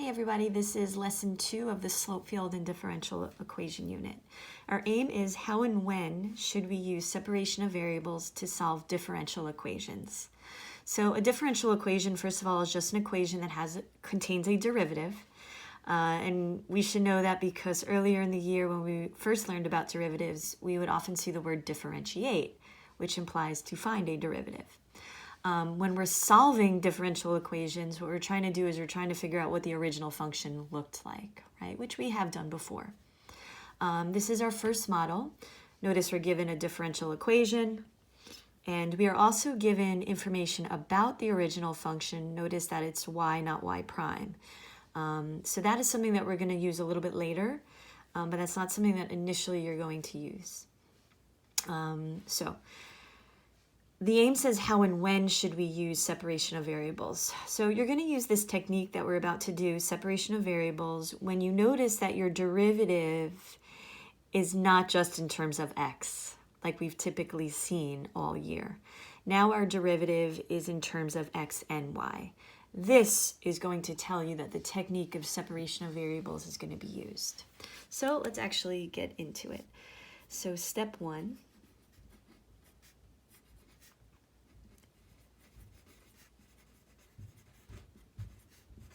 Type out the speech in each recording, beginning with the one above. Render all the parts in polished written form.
everybody, this is lesson 2 of the slope field and differential equation unit. Our aim is how and when should we use separation of variables to solve differential equations. So a differential equation, first of all, is just an equation that contains a derivative. And we should know that because earlier in the year when we first learned about derivatives, we would often see the word differentiate, which implies to find a derivative. When we're solving differential equations, what we're trying to do is we're trying to figure out what the original function looked like, right? Which we have done before. This is our first model. Notice we're given a differential equation, and we are also given information about the original function. Notice that it's y, not y prime. So that is something that we're going to use a little bit later, but that's not something that initially you're going to use. The aim says how and when should we use separation of variables. So you're going to use this technique that we're about to do, separation of variables, when you notice that your derivative is not just in terms of x, like we've typically seen all year. Now our derivative is in terms of x and y. This is going to tell you that the technique of separation of variables is going to be used. So let's actually get into it. So step 1.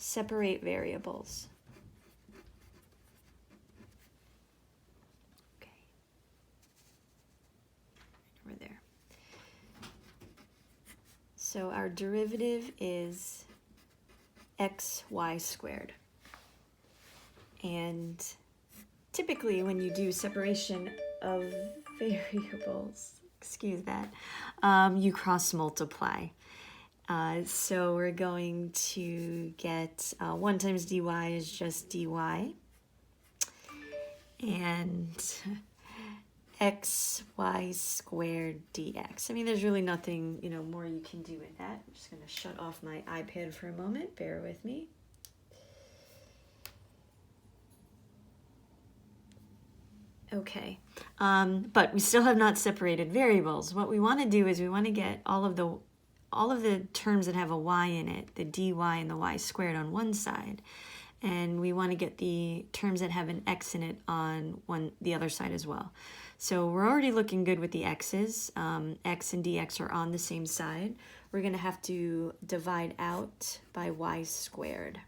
Separate variables. Okay. Over there. So our derivative is xy squared. And typically when you do separation of variables, excuse that, you cross multiply. So we're going to get 1 times dy is just dy, and xy squared dx. I mean, there's really nothing, more you can do with that. I'm just going to shut off my iPad for a moment. Bear with me. Okay, but we still have not separated variables. What we want to do is we want to get all of the terms that have a y in it, the dy and the y squared on one side, and we want to get the terms that have an x in it on the other side as well. So we're already looking good with the x's. X and dx are on the same side. We're going to have to divide out by y squared.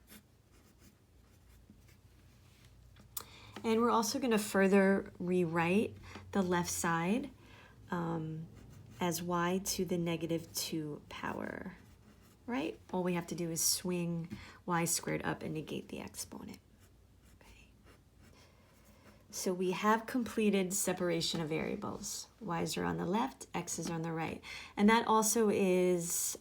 And we're also going to further rewrite the left side as y to the -2 power, right? All we have to do is swing y squared up and negate the exponent. Okay. So we have completed separation of variables. Y's are on the left, x's are on the right. And that also is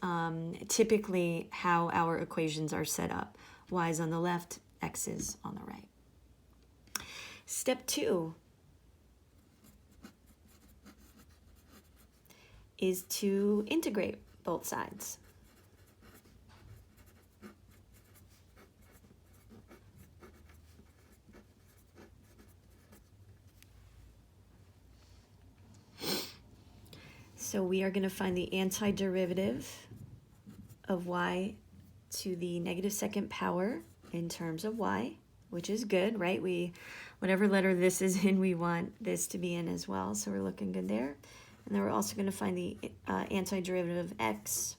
typically how our equations are set up. Y's on the left, x's on the right. Step 2 is to integrate both sides. So we are going to find the antiderivative of y to the -2nd power in terms of y, which is good, right? Whatever letter this is in, we want this to be in as well, so we're looking good there. And then we're also going to find the antiderivative of x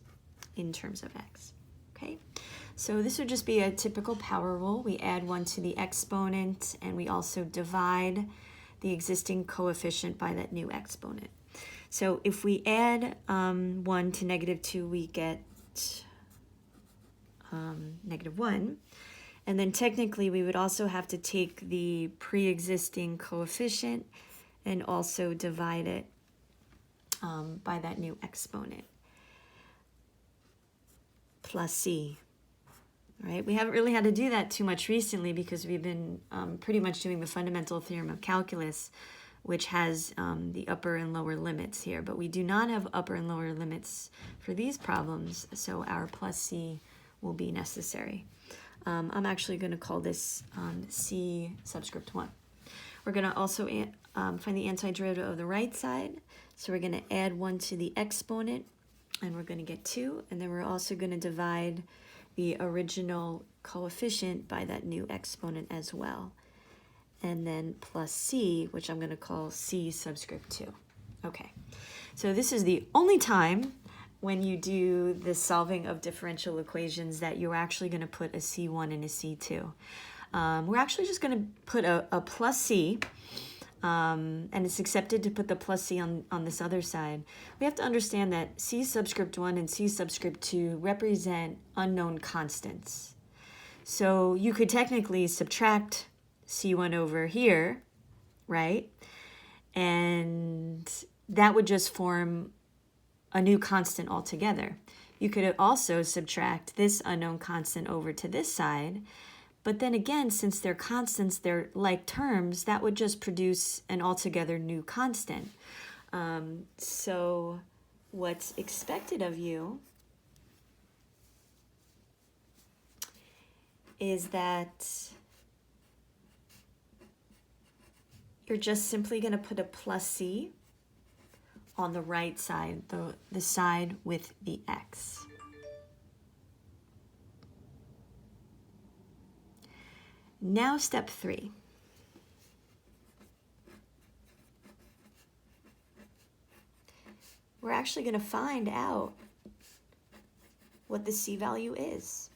in terms of x, okay? So this would just be a typical power rule. We add 1 to the exponent, and we also divide the existing coefficient by that new exponent. So if we add 1 to -2, we get -1. And then technically, we would also have to take the pre-existing coefficient and also divide it by that new exponent, plus c. All right, we haven't really had to do that too much recently because we've been pretty much doing the fundamental theorem of calculus, which has the upper and lower limits here. But we do not have upper and lower limits for these problems, so our plus c will be necessary. I'm actually going to call this c subscript 1. We're going to also find the antiderivative of the right side. So we're going to add 1 to the exponent, and we're going to get 2. And then we're also going to divide the original coefficient by that new exponent as well. And then plus c, which I'm going to call c subscript 2. Okay, so this is the only time when you do the solving of differential equations that you're actually going to put a C1 and a C2. We're actually just going to put a plus C, and it's accepted to put the plus C on this other side. We have to understand that C subscript 1 and C subscript 2 represent unknown constants. So you could technically subtract C1 over here, right? And that would just form a new constant altogether. You could also subtract this unknown constant over to this side, but then again, since they're constants, they're like terms, that would just produce an altogether new constant. So what's expected of you is that you're just simply going to put a plus C on the right side, the side with the x. Now step 3. We're actually going to find out what the C value is.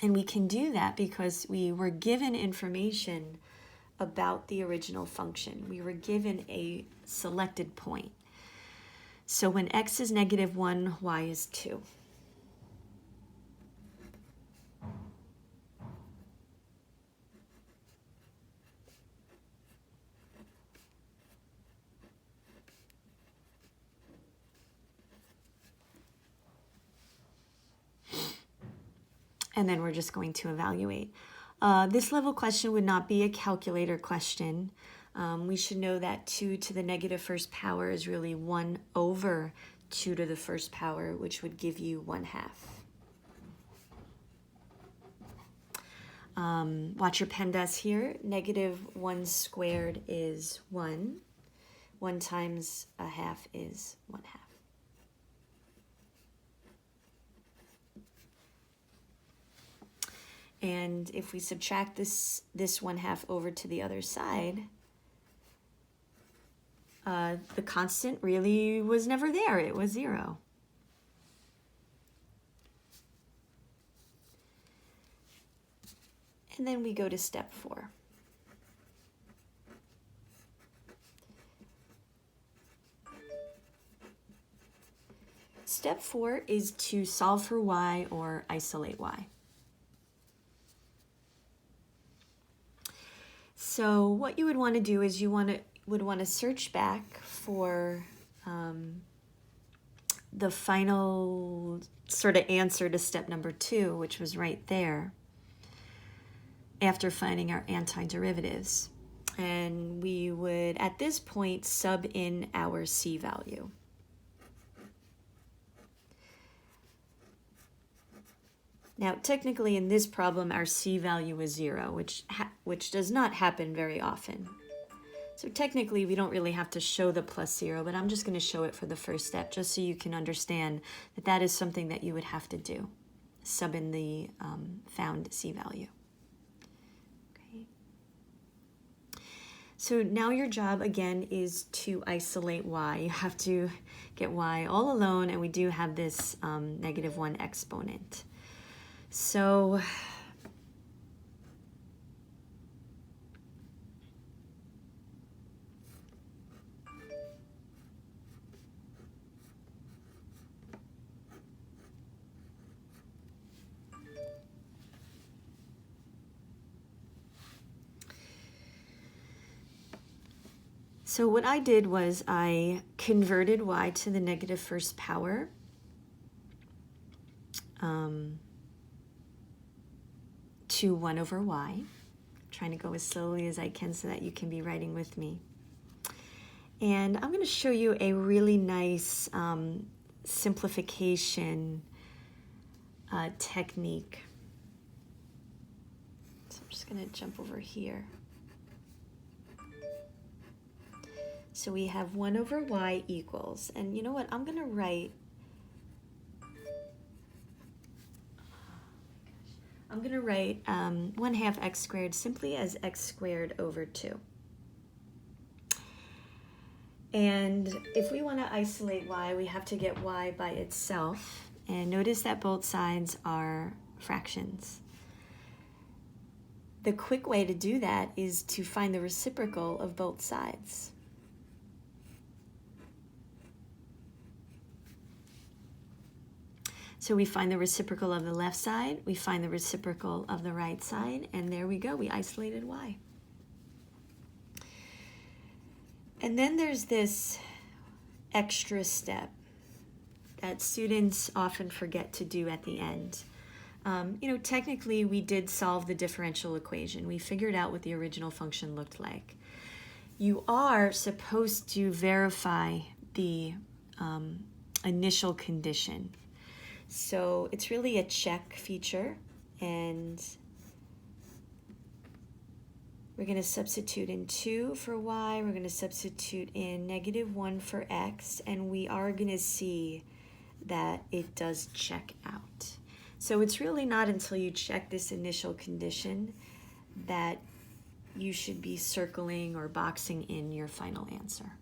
And we can do that because we were given information about the original function. We were given a selected point. So when x is -1, y is 2. And then we're just going to evaluate. This level question would not be a calculator question. We should know that 2 to the -1st power is really 1 over 2 to the 1st power, which would give you 1/2. Watch your PEMDAS here. -1 squared is 1. 1 times 1/2 is 1/2. And if we subtract this 1/2 over to the other side, the constant really was never there. It was 0. And then we go to step 4. Step 4 is to solve for y or isolate y. So what you would want to do is you would want to search back for the final sort of answer to step number 2, which was right there, after finding our antiderivatives. And we would, at this point, sub in our C value. Now, technically in this problem, our C value is 0, which does not happen very often. So technically, we don't really have to show the plus 0, but I'm just going to show it for the first step, just so you can understand that that is something that you would have to do, sub in the found C value. Okay. So now your job, again, is to isolate y. You have to get y all alone, and we do have this -1 exponent. So what I did was I converted y to the -1st power. To 1 over y. I'm trying to go as slowly as I can so that you can be writing with me. And I'm going to show you a really nice simplification technique. So I'm just going to jump over here. So we have 1 over y equals, and you know what? I'm going to write I'm going to write 1/2 x squared simply as x squared over 2. And if we want to isolate y, we have to get y by itself. And notice that both sides are fractions. The quick way to do that is to find the reciprocal of both sides. So we find the reciprocal of the left side, we find the reciprocal of the right side, and there we go, we isolated y. And then there's this extra step that students often forget to do at the end. Technically we did solve the differential equation. We figured out what the original function looked like. You are supposed to verify the initial condition. So it's really a check feature, and we're going to substitute in 2 for y, we're going to substitute in -1 for x, and we are going to see that it does check out. So it's really not until you check this initial condition that you should be circling or boxing in your final answer.